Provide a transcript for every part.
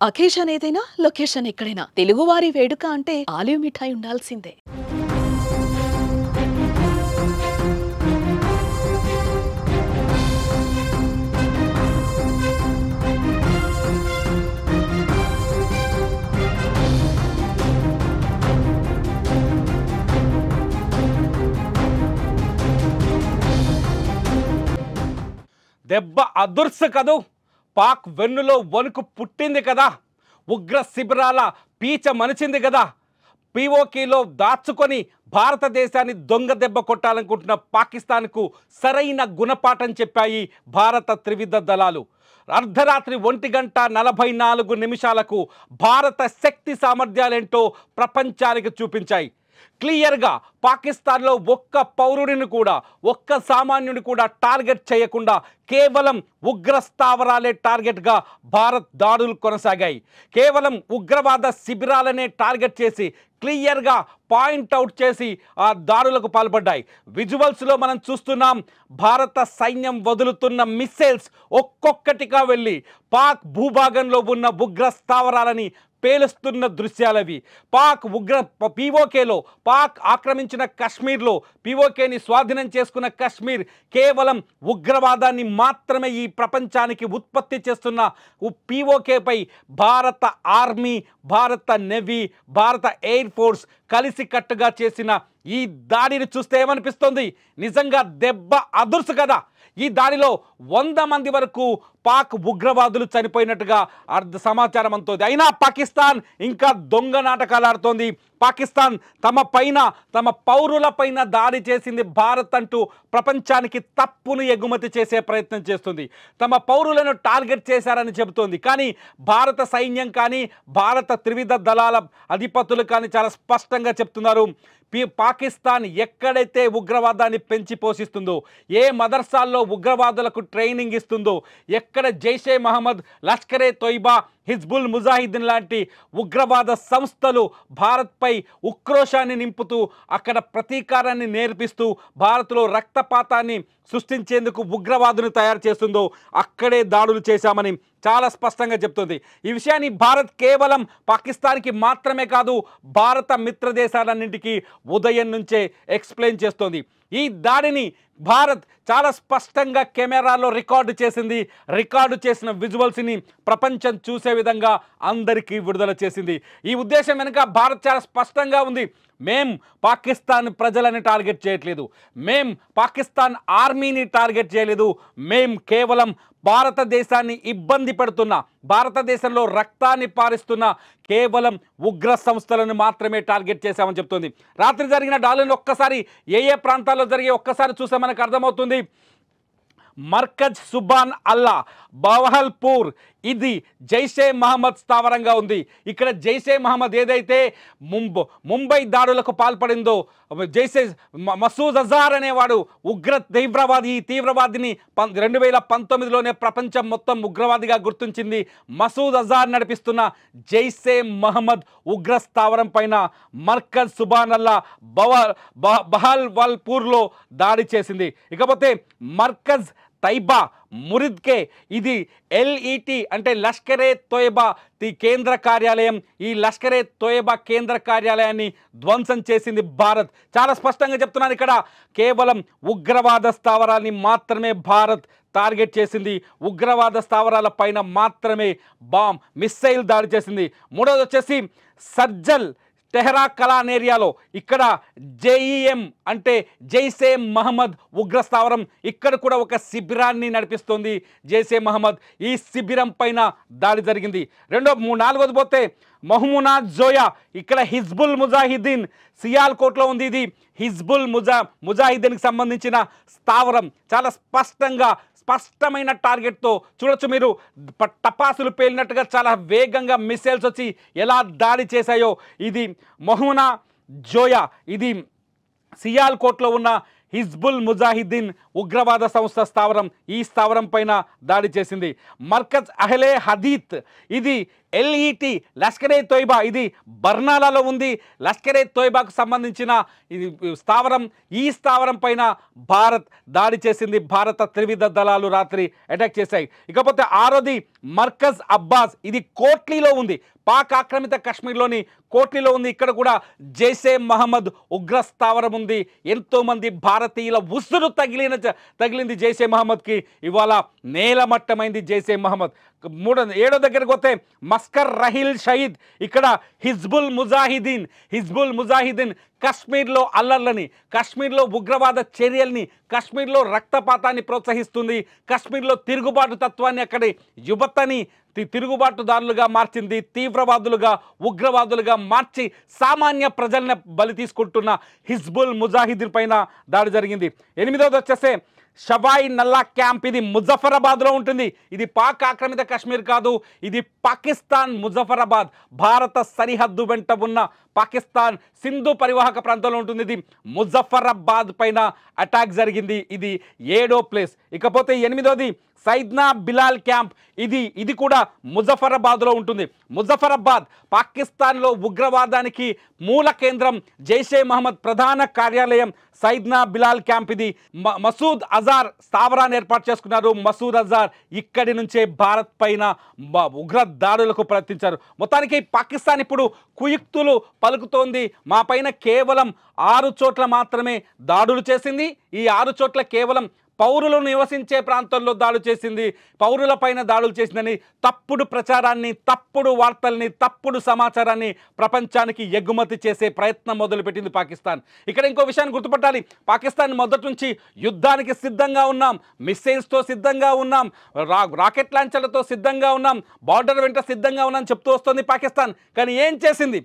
Occasion ఏదైనా location ఎక్కడైనా తెలుగువారి వేడుక అంటే ఆలివ్ మిఠాయి ఉండాల్సిందే. దెబ్బ అదుర్సు కదూ. పాక్ వెన్నులో వణుకు పుట్టింది కదా. ఉగ్ర శిబిరాల పీచ మనిచింది కదా. పీఓకేలో దాచుకొని భారతదేశాన్ని దొంగ దెబ్బ కొట్టాలనుకుంటున్న పాకిస్తాన్కు సరైన గుణపాఠం చెప్పాయి భారత త్రివిధ దళాలు. అర్ధరాత్రి 1:44 భారత శక్తి సామర్థ్యాలేంటో ప్రపంచానికి చూపించాయి. క్లియర్గా పాకిస్తాన్లో ఒక్క పౌరుడిని కూడా, ఒక్క సామాన్యుని కూడా టార్గెట్ చేయకుండా కేవలం ఉగ్ర స్థావరాలే టార్గెట్గా భారత్ దాడులు కొనసాగాయి. కేవలం ఉగ్రవాద శిబిరాలనే టార్గెట్ చేసి క్లియర్గా పాయింట్అవుట్ చేసి ఆ దాడులకు పాల్పడ్డాయి. విజువల్స్లో మనం చూస్తున్నాం, భారత సైన్యం వదులుతున్న మిస్సైల్స్ ఒక్కొక్కటిగా వెళ్ళి పాక్ భూభాగంలో ఉన్న ఉగ్ర స్థావరాలని పేలుస్తున్న దృశ్యాలవి. పాక్ ఉగ్ర పీఓకేలో, పాక్ ఆక్రమించిన కశ్మీర్లో, పీఓకేని స్వాధీనం చేసుకున్న కశ్మీర్ కేవలం ఉగ్రవాదాన్ని మాత్రమే ఈ ప్రపంచానికి ఉత్పత్తి చేస్తున్న పీఓకేపై భారత ఆర్మీ, భారత నేవీ, భారత ఎయిర్ ఫోర్స్ కలిసికట్టుగా చేసిన ఈ దాడిని చూస్తే ఏమనిపిస్తుంది? నిజంగా దెబ్బ అదుర్సు కదా. ఈ దాడిలో 100 మంది వరకు పాక్ ఉగ్రవాదులు చనిపోయినట్టుగా సమాచారం అందుతోంది. అయినా పాకిస్తాన్ ఇంకా దొంగ నాటకాలు ఆడుతోంది. పాకిస్తాన్ తమ పౌరుల పైన దాడి చేసింది భారత్ అంటూ ప్రపంచానికి తప్పును ఎగుమతి చేసే ప్రయత్నం చేస్తుంది. తమ పౌరులను టార్గెట్ చేశారని చెబుతోంది. కానీ భారత సైన్యం కానీ, భారత త్రివిధ దళాల అధిపతులు కానీ చాలా స్పష్టంగా చెప్తున్నారు, పాకిస్తాన్ ఎక్కడైతే ఉగ్రవాదాన్ని పెంచి పోషిస్తుందో, ఏ మదర్సాల్లో ఉగ్రవాదులకు ట్రైనింగ్ ఇస్తుందో, ఎక్కడ జైషే మహమ్మద్, లష్కరే తోయిబా, హిజ్బుల్ ముజాహిద్దీన్ లాంటి ఉగ్రవాద సంస్థలు భారత్పై ఉక్రోషాన్ని నింపుతూ, అక్కడ ప్రతీకారాన్ని నేర్పిస్తూ, భారత్లో రక్తపాతాన్ని సృష్టించేందుకు ఉగ్రవాదుని తయారు చేస్తుందో అక్కడే దాడులు చేశామని చాలా స్పష్టంగా చెప్తుంది. ఈ విషయాన్ని భారత్ కేవలం పాకిస్తాన్కి మాత్రమే కాదు, భారత మిత్ర దేశాలన్నింటికీ ఉదయం నుంచే ఎక్స్ప్లెయిన్ చేస్తోంది. ఈ దాడిని భారత్ చాలా స్పష్టంగా కెమెరాలో రికార్డు చేసింది. రికార్డు చేసిన విజువల్స్ని ప్రపంచం చూసే విధంగా అందరికీ విడుదల చేసింది. ఈ ఉద్దేశం వెనుక భారత్ చాలా స్పష్టంగా ఉంది. మేం పాకిస్తాన్ ప్రజలని టార్గెట్ చేయట్లేదు, మేం పాకిస్తాన్ ఆర్మీని టార్గెట్ చేయలేదు, మేం కేవలం భారతదేశాన్ని ఇబ్బంది పెడుతున్న, భారతదేశంలో రక్తాన్ని పారిస్తున్న కేవలం ఉగ్ర సంస్థలను మాత్రమే టార్గెట్ చేశామని చెప్తుంది. రాత్రి జరిగిన దాడులను ఒక్కసారి ఏ ప్రాంతాల్లో జరిగే ఒక్కసారి చూస్తే మనకు అర్థమవుతుంది. మర్కజ్ సుబాన్ అల్లా, బవహల్పూర్, ఇది జైషే మహమ్మద్ స్థావరంగా ఉంది. ఇక్కడ జైషే మహమ్మద్ ఏదైతే ముంబై దాడులకు పాల్పడిందో, జైషే మసూద్ అజార్ అనేవాడు ఉగ్ర తీవ్రవాదిని 2019లోనే ప్రపంచం మొత్తం ఉగ్రవాదిగా గుర్తించింది. మసూద్ అజార్ నడిపిస్తున్న జైషే మహమ్మద్ ఉగ్ర స్థావరం పైన మర్కజ్ సుబాన్ అల్లా బహల్వల్పూర్లో దాడి చేసింది. ఇకపోతే మర్కజ్ తైబా మురిద్కే, ఇది LET అంటే లష్కరే తోయబా కేంద్ర కార్యాలయం. ఈ లష్కరే తోయబా కేంద్ర కార్యాలయాన్ని ధ్వంసం చేసింది భారత్. చాలా స్పష్టంగా చెప్తున్నాను, ఇక్కడ కేవలం ఉగ్రవాద స్థావరాల్ని మాత్రమే భారత్ టార్గెట్ చేసింది. ఉగ్రవాద స్థావరాల పైన మాత్రమే మిస్సైల్ దాడి చేసింది. మూడోది వచ్చేసి సర్జల్ టెహరా కలాన్ ఏరియాలో, ఇక్కడ JEM అంటే జైషే మహమ్మద్ ఉగ్ర స్థావరం. ఇక్కడ కూడా ఒక శిబిరాన్ని నడిపిస్తోంది జైషే మహమ్మద్. ఈ శిబిరం పైన దాడి జరిగింది. నాలుగోది పోతే మహ్మునా జోయా, ఇక్కడ హిజ్బుల్ ముజాహిద్దీన్ సియాల్కోట్లో ఉంది. ఇది హిజ్బుల్ ముజాహిద్దీన్కి సంబంధించిన స్థావరం. చాలా స్పష్టమైన టార్గెట్తో చూడొచ్చు మీరు, టపాసులు పేలినట్టుగా చాలా వేగంగా మిస్సైల్స్ వచ్చి ఎలా దాడి చేశాయో. ఇది మహ్మునా జోయా, ఇది సియాల్కోట్లో ఉన్న హిజ్బుల్ ముజాహిద్దీన్ ఉగ్రవాద సంస్థ స్థావరం. ఈ స్థావరం పైన దాడి చేసింది. మర్కజ్ అహ్లే హదీత్, ఇది LET లష్కరే తోయిబా ఇది బర్నాలాలో ఉంది. లష్కరే తోయిబాకు సంబంధించిన ఇది స్థావరం. ఈ స్థావరం పైన భారత్ దాడి చేసింది. భారత త్రివిధ దళాలు రాత్రి అటాక్ చేశాయి. ఇకపోతే ఆరోది మర్కజ్ అబ్బాస్ ఇది కోట్లీలో ఉంది. పాక్ ఆక్రమిత కాశ్మీర్లోని కోట్లీలో ఉంది. ఇక్కడ కూడా జైషే మహమ్మద్ ఉగ్ర స్థావరం ఉంది. ఎంతోమంది భారతీయుల ఉసురు తగిలింది జైషే మహమ్మద్కి. ఇవాళ నేలమట్టమైంది జైషే మహమ్మద్. 7వ దగ్గరకు పోతే మస్కర్ రహిల్ షహీద్ ఇక్కడ హిజ్బుల్ ముజాహిదీన్ కాశ్మీర్లో అల్లర్లని, కాశ్మీర్లో ఉగ్రవాద చర్యల్ని, కాశ్మీర్లో రక్తపాతాన్ని ప్రోత్సహిస్తుంది. కాశ్మీర్లో తిరుగుబాటు తత్వాన్ని అక్కడి యువతని తిరుగుబాటుదారులుగా మార్చింది. తీవ్రవాదులుగా ఉగ్రవాదులుగా మార్చి సామాన్య ప్రజల్ని బలి తీసుకుంటున్న హిజ్బుల్ ముజాహిదీన్ పైన దాడి జరిగింది. 8వది వచ్చేస్తే షవాయి నల్లా క్యాంప్ ఇది ముజఫరాబాద్లో ఉంటుంది. ఇది పాక్ ఆక్రమిత కాశ్మీర్ కాదు, ఇది పాకిస్తాన్ ముజఫరాబాద్. భారత సరిహద్దు వెంట ఉన్న పాకిస్తాన్ సింధు పరివాహక ప్రాంతంలో ఉంటుంది. ఇది ముజఫరాబాద్ పైన అటాక్ జరిగింది. ఇది 7వ ప్లేస్. ఇకపోతే 8వది సైద్నా బిలాల్ క్యాంప్ ఇది కూడా ముజఫరాబాద్లో ఉంటుంది. ముజఫరాబాద్ పాకిస్తాన్లో ఉగ్రవాదానికి మూల కేంద్రం. జైషే మహమ్మద్ ప్రధాన కార్యాలయం సైద్నా బిలాల్ క్యాంప్. ఇది మసూద్ అజార్ స్థావరాన్ని ఏర్పాటు చేసుకున్నారు. మసూద్ అజార్ ఇక్కడి నుంచే భారత్ పైన ఉగ్ర దాడులకు ప్రయత్నించారు. మొత్తానికి పాకిస్తాన్ ఇప్పుడు కుయుక్తులు పలుకుతోంది. మా పైన కేవలం 6 చోట్ల మాత్రమే దాడులు చేసింది. ఈ 6 చోట్ల కేవలం పౌరులు నివసించే ప్రాంతాల్లో దాడులు చేసింది, పౌరులపైన దాడులు చేసిందని తప్పుడు ప్రచారాన్ని, తప్పుడు వార్తల్ని, తప్పుడు సమాచారాన్ని ప్రపంచానికి ఎగుమతి చేసే ప్రయత్నం మొదలుపెట్టింది పాకిస్తాన్. ఇక్కడ ఇంకో విషయాన్ని గుర్తుపట్టాలి. పాకిస్తాన్ మొదటి నుంచి యుద్ధానికి సిద్ధంగా ఉన్నాం, మిస్సైల్స్తో సిద్ధంగా ఉన్నాం, రాకెట్ లాంచర్లతో సిద్ధంగా ఉన్నాం, బార్డర్ వెంట సిద్ధంగా ఉన్నాం చెప్తూ వస్తుంది పాకిస్తాన్. కానీ ఏం చేసింది?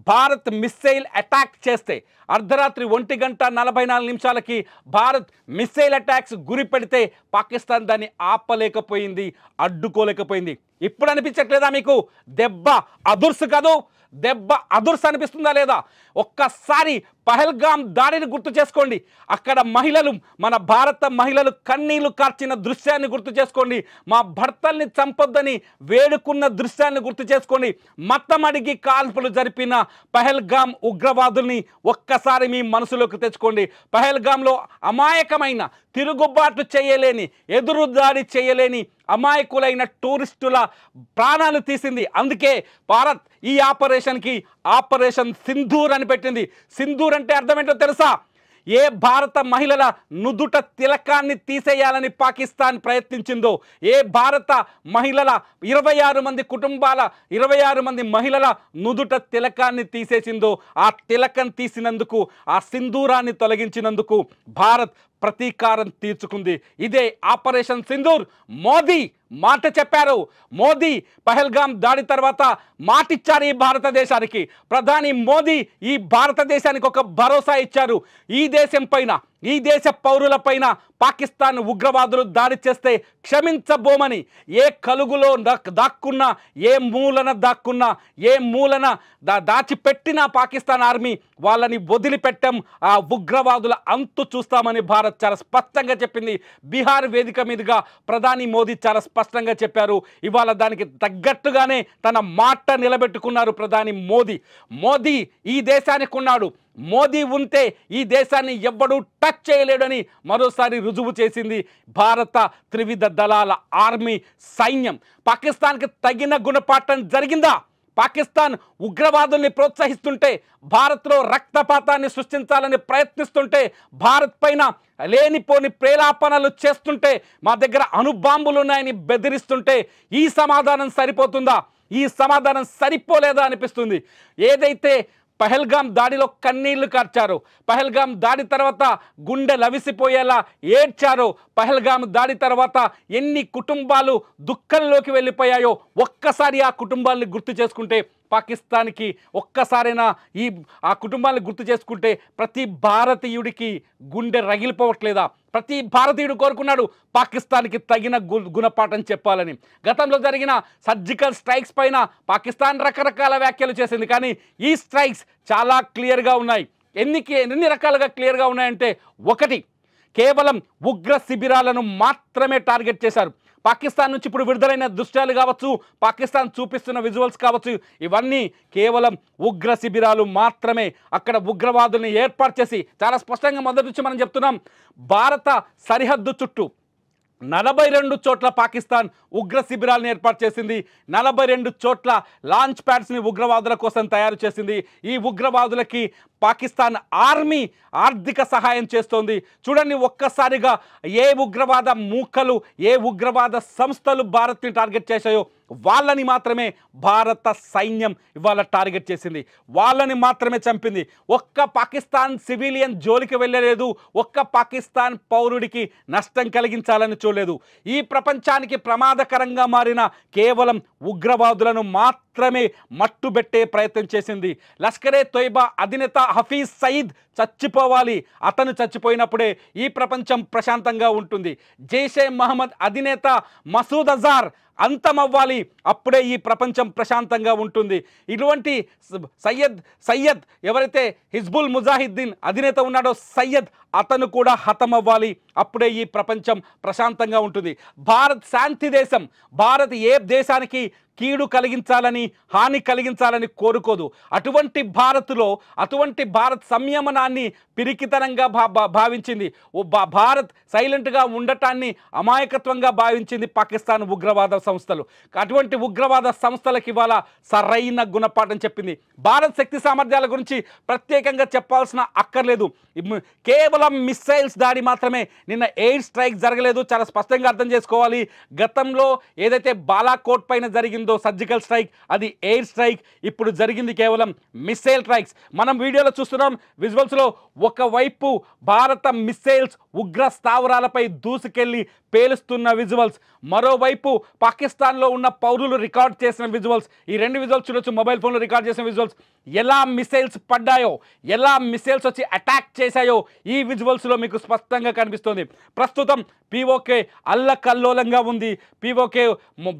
భారత్ మిస్సైల్ అటాక్ చేస్తే అర్ధరాత్రి 1:44 భారత్ మిస్సైల్ అటాక్స్ గురి పెడితే పాకిస్తాన్ దాన్ని ఆపలేకపోయింది, అడ్డుకోలేకపోయింది. ఇప్పుడు అనిపించట్లేదా మీకు దెబ్బ అదుర్సు కాదు? దెబ్బ అదుర్స్ అనిపిస్తుందా లేదా? ఒక్కసారి పహల్గామ్ దాడిని గుర్తు చేసుకోండి. అక్కడ మహిళలు, మన భారత మహిళలు కన్నీళ్లు కార్చిన దృశ్యాన్ని గుర్తు చేసుకోండి. మా భర్తల్ని చంపొద్దని వేడుకున్న దృశ్యాన్ని గుర్తు చేసుకోండి. మతం అడిగి కాల్పులు జరిపిన పహల్గామ్ ఉగ్రవాదుల్ని ఒక్కసారి మీ మనసులోకి తెచ్చుకోండి. పహల్గామ్లో అమాయకమైన, తిరుగుబాటు చేయలేని, ఎదురు దాడి చేయలేని అమాయకులైన టూరిస్టుల ప్రాణాలు తీసింది. అందుకే భారత్ ఈ ఆపరేషన్కి ఆపరేషన్ సింధూర్ అని పెట్టింది. సింధూర్ అంటే అర్థం ఏంటో తెలుసా? ఏ భారత మహిళల నుదుట తిలకాన్ని తీసేయాలని పాకిస్తాన్ ప్రయత్నించిందో, ఏ భారత మహిళల 26 మంది కుటుంబాల 26 మంది మహిళల నుదుట తిలకాన్ని తీసేసిందో, ఆ తిలకం తీసినందుకు, ఆ సింధూరాన్ని తొలగించినందుకు భారత్ ప్రతీకారం తీర్చుకుంది. ఇదే ఆపరేషన్ సింధూర్. మోదీ మాట చెప్పారు. మోదీ పహల్గామ్ దాడి తర్వాత మాటిచ్చారు ఈ భారతదేశానికి. ప్రధాని మోదీ ఈ భారతదేశానికి ఒక భరోసా ఇచ్చారు. ఈ దేశం పైన, ఈ దేశ పౌరులపైన పాకిస్తాన్ ఉగ్రవాదులు దాడి చేస్తే క్షమించబోమని. ఏ కలుగులో దాక్కున్నా, ఏ మూలన దాక్కున్నా, ఏ మూలన దాచిపెట్టిన పాకిస్తాన్ ఆర్మీ వాళ్ళని వదిలిపెట్టాం, ఆ ఉగ్రవాదుల అంతు చూస్తామని భారత్ చాలా స్పష్టంగా చెప్పింది. బీహార్ వేదిక మీదుగా ప్రధాని మోదీ చాలా స్పష్టంగా చెప్పారు. ఇవాళ దానికి తగ్గట్టుగానే తన మాట నిలబెట్టుకున్నారు ప్రధాని మోదీ. మోదీ ఈ దేశానికి ఉన్నాడు. మోదీ ఉంటే ఈ దేశాన్ని ఎవ్వడూ టచ్ చేయలేడని మరోసారి రుజువు చేసింది భారత త్రివిధ దళాల ఆర్మీ సైన్యం. పాకిస్తాన్కి తగిన గుణపాఠం జరిగిందా? పాకిస్తాన్ ఉగ్రవాదుల్ని ప్రోత్సహిస్తుంటే, భారత్లో రక్తపాతాన్ని సృష్టించాలని ప్రయత్నిస్తుంటే, భారత్ పైన లేనిపోని ప్రేలాపనలు చేస్తుంటే, మా దగ్గర అణుబాంబులు ఉన్నాయని బెదిరిస్తుంటే ఈ సమాధానం సరిపోతుందా? ఈ సమాధానం సరిపోలేదా అనిపిస్తుంది. ఏదైతే పహల్గామ్ దాడిలో కన్నీళ్లు కార్చారు, పహల్గామ్ దాడి తర్వాత గుండె లవిసిపోయేలా ఏడ్చారు, పహల్గామ్ దాడి తర్వాత ఎన్ని కుటుంబాలు దుఃఖంలోకి వెళ్ళిపోయాయో ఒక్కసారి ఆ కుటుంబాలని గుర్తు చేసుకుంటే, పాకిస్తాన్కి ఒక్కసారైనా ఆ కుటుంబాలను గుర్తు చేసుకుంటే ప్రతి భారతీయుడికి గుండె రగిలిపోవట్లేదా? ప్రతి భారతీయుడు కోరుకున్నాడు పాకిస్తాన్కి తగిన గుణపాఠం చెప్పాలని. గతంలో జరిగిన సర్జికల్ స్ట్రైక్స్ పైన పాకిస్తాన్ రకరకాల వ్యాఖ్యలు చేసింది, కానీ ఈ స్ట్రైక్స్ చాలా క్లియర్గా ఉన్నాయి. ఎన్ని రకాలుగా క్లియర్గా ఉన్నాయంటే, ఒకటి, కేవలం ఉగ్ర శిబిరాలను మాత్రమే టార్గెట్ చేశారు. పాకిస్తాన్ నుంచి ఇప్పుడు విడుదలైన దృశ్యాలు కావచ్చు, పాకిస్తాన్ చూపిస్తున్న విజువల్స్ కావచ్చు, ఇవన్నీ కేవలం ఉగ్ర శిబిరాలు మాత్రమే. అక్కడ ఉగ్రవాదుల్ని ఏర్పాటు చేసి చాలా స్పష్టంగా మొదటి నుంచి మనం చెప్తున్నాం, భారత సరిహద్దు చుట్టూ 42 చోట్ల పాకిస్తాన్ ఉగ్ర శిబిరాలను ఏర్పాటు చేసింది. 42 చోట్ల లాంచ్ ప్యాడ్స్ని ఉగ్రవాదుల కోసం తయారు చేసింది. ఈ ఉగ్రవాదులకి పాకిస్తాన్ ఆర్మీ ఆర్థిక సహాయం చేస్తోంది. చూడండి, ఒక్కసారిగా ఏ ఉగ్రవాద మూకలు, ఏ ఉగ్రవాద సంస్థలు భారత్ని టార్గెట్ చేశాయో వాళ్ళని మాత్రమే భారత సైన్యం ఇవాళ టార్గెట్ చేసింది, వాళ్ళని మాత్రమే చంపింది. ఒక్క పాకిస్తాన్ సివిలియన్ జోలికి వెళ్ళలేదు, ఒక్క పాకిస్తాన్ పౌరుడికి నష్టం కలిగించాలని చూడలేదు. ఈ ప్రపంచానికి ప్రమాదకరంగా మారిన కేవలం ఉగ్రవాదులను మాత్రమే మట్టుబెట్టే ప్రయత్నం చేసింది. లష్కరే తోయిబా అధినేత హఫీజ్ సయీద్ చచ్చిపోవాలి, అతను చచ్చిపోయినప్పుడే ఈ ప్రపంచం ప్రశాంతంగా ఉంటుంది. జైషే మహమ్మద్ అధినేత మసూద్ అజార్ అంతమవ్వాలి, అప్పుడే ఈ ప్రపంచం ప్రశాంతంగా ఉంటుంది. ఇటువంటి సయ్యద్ ఎవరైతే హిజ్బుల్ ముజాహిద్దీన్ అధినేత ఉన్నాడో సయ్యద్, అతను కూడా హతమవ్వాలి, అప్పుడే ఈ ప్రపంచం ప్రశాంతంగా ఉంటుంది. భారత్ శాంతి దేశం. భారత్ ఏ దేశానికి కీడు కలిగించాలని, హాని కలిగించాలని కోరుకోదు. అటువంటి భారత్లో, అటువంటి భారత్ సంయమనాన్ని పిరికితనంగా భావించింది. భారత్ సైలెంట్గా ఉండటాన్ని అమాయకత్వంగా భావించింది పాకిస్తాన్ ఉగ్రవాద సంస్థలు. అటువంటి ఉగ్రవాద సంస్థలకి ఇవాళ సరైన గుణపాఠం చెప్పింది. భారత్ శక్తి సామర్థ్యాల గురించి ప్రత్యేకంగా చెప్పాల్సిన అక్కర్లేదు. కేవలం మిస్సైల్స్ దాడి మాత్రమే. నిన్న ఎయిర్ స్ట్రైక్ జరగలేదు, చాలా స్పష్టంగా అర్థం చేసుకోవాలి. గతంలో ఏదైతే బాలాకోట్ పైన జరిగిందో సర్జికల్ స్ట్రైక్, అది ఎయిర్ స్ట్రైక్. ఇప్పుడు జరిగింది కేవలం మిస్సైల్ స్ట్రైక్స్. మనం వీడియోలో చూస్తున్నాం, విజువల్స్లో ఒకవైపు భారత మిస్సైల్స్ ఉగ్ర స్థావరాలపై దూసుకెళ్లి పేలుస్తున్న విజువల్స్, మరోవైపు పాకిస్తాన్లో ఉన్న పౌరులు రికార్డ్ చేసిన విజువల్స్. ఈ రెండు విజువల్స్ చూడొచ్చు, మొబైల్ ఫోన్లో రికార్డ్ చేసిన విజువల్స్. ఎలా మిసైల్స్ పడ్డాయో, ఎలా మిసైల్స్ వచ్చి అటాక్ చేశాయో ఈ విజువల్స్లో మీకు స్పష్టంగా కనిపిస్తుంది. ప్రస్తుతం పీఓకే అల్లకల్లోలంగా ఉంది.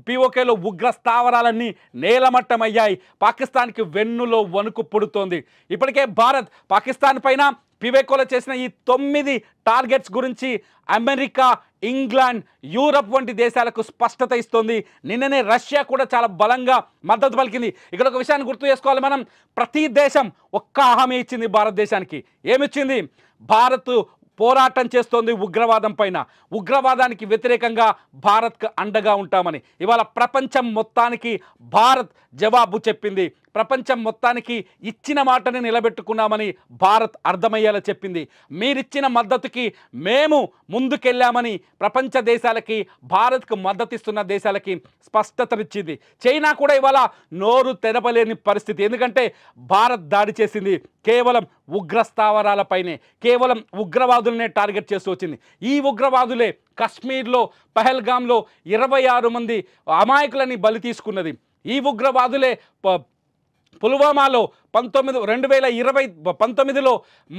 పీఓకేలో ఉగ్ర స్థావరాలన్నీ నేలమట్టమయ్యాయి. పాకిస్తాన్కి వెన్నులో వణుకు పుడుతోంది. ఇప్పటికే భారత్ పాకిస్తాన్ పైన పీఓకేలో చేసిన ఈ 9 టార్గెట్స్ గురించి అమెరికా, ఇంగ్లాండ్, యూరప్ వంటి దేశాలకు స్పష్టత ఇస్తోంది. నిన్ననే రష్యా కూడా చాలా బలంగా మద్దతు పలికింది. ఇక్కడ ఒక విషయాన్ని గుర్తు చేసుకోవాలి మనం, ప్రతి దేశం ఒక్క హామీ ఇచ్చింది భారతదేశానికి. ఏమిచ్చింది? భారత్ పోరాటం చేస్తోంది ఉగ్రవాదం పైన, ఉగ్రవాదానికి వ్యతిరేకంగా భారత్కు అండగా ఉంటామని. ఇవాళ ప్రపంచం మొత్తానికి భారత్ జవాబు చెప్పింది. ప్రపంచం మొత్తానికి ఇచ్చిన మాటని నిలబెట్టుకున్నామని భారత్ అర్థమయ్యేలా చెప్పింది. మీరిచ్చిన మద్దతుకి మేము ముందుకెళ్ళామని ప్రపంచ దేశాలకి, భారత్కు మద్దతిస్తున్న దేశాలకి స్పష్టతనిచ్చింది. చైనా కూడా ఇవాళ నోరు తెరపలేని పరిస్థితి. ఎందుకంటే భారత్ దాడి చేసింది కేవలం ఉగ్ర స్థావరాలపైనే, కేవలం ఉగ్రవాదులనే టార్గెట్ చేస్తూ వచ్చింది. ఈ ఉగ్రవాదులే కశ్మీర్లో పహల్గామ్లో 26 మంది అమాయకులని బలి తీసుకున్నది. ఈ ఉగ్రవాదులే పుల్వామాలో 2019లో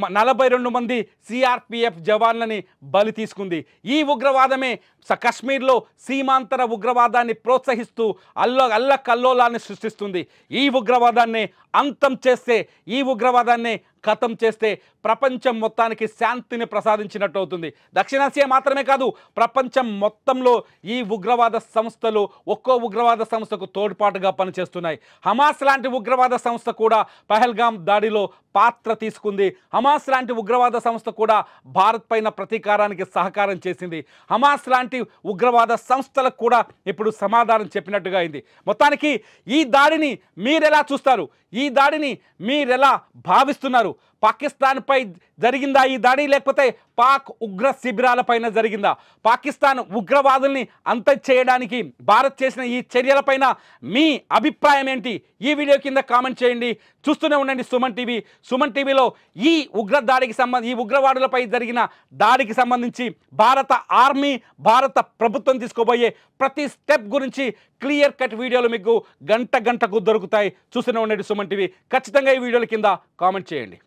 42 మంది సిఆర్పిఎఫ్ జవాన్లని బలి తీసుకుంది. ఈ ఉగ్రవాదమే కశ్మీర్లో సీమాంతర ఉగ్రవాదాన్ని ప్రోత్సహిస్తూ అల్లకల్లోలాన్ని సృష్టిస్తుంది. ఈ ఉగ్రవాదాన్ని అంతం చేస్తే, ఈ ఉగ్రవాదాన్ని ఖతం చేస్తే ప్రపంచం మొత్తానికి శాంతిని ప్రసాదించినట్టు అవుతుంది. దక్షిణాసియా మాత్రమే కాదు, ప్రపంచం మొత్తంలో ఈ ఉగ్రవాద సంస్థలు ఒక్కో ఉగ్రవాద సంస్థకు తోడ్పాటుగా పనిచేస్తున్నాయి. హమాస్ లాంటి ఉగ్రవాద సంస్థ కూడా పహల్గామ్ దాడిలో పాత్ర తీసుకుంది. హమాస్ లాంటి ఉగ్రవాద సంస్థ కూడా భారత్ పైన ప్రతీకారానికి సహకారం చేసింది. హమాస్ లాంటి ఉగ్రవాద సంస్థలకు కూడా ఇప్పుడు సమాధానం చెప్పినట్టుగా అయింది. మొత్తానికి ఈ దాడిని మీరెలా చూస్తారు? ఈ దాడిని మీరెలా భావిస్తున్నారు? పాకిస్తాన్పై జరిగిందా ఈ దాడి, లేకపోతే పాక్ ఉగ్ర శిబిరాలపైన జరిగిందా? పాకిస్తాన్ ఉగ్రవాదుల్ని అంతం చేయడానికి భారత్ చేసిన ఈ చర్యలపైన మీ అభిప్రాయం ఏంటి? ఈ వీడియో కింద కామెంట్ చేయండి. చూస్తూనే ఉండండి సుమన్ టీవీ. సుమన్ టీవీలో ఈ ఈ ఉగ్రవాదులపై జరిగిన దాడికి సంబంధించి భారత ఆర్మీ, భారత ప్రభుత్వం తీసుకోబోయే ప్రతి స్టెప్ గురించి క్లియర్ కట్ వీడియోలు మీకు గంటకు దొరుకుతాయి. చూస్తూనే ఉండండి సుమన్ టీవీ. ఖచ్చితంగా ఈ వీడియోల కింద కామెంట్ చేయండి.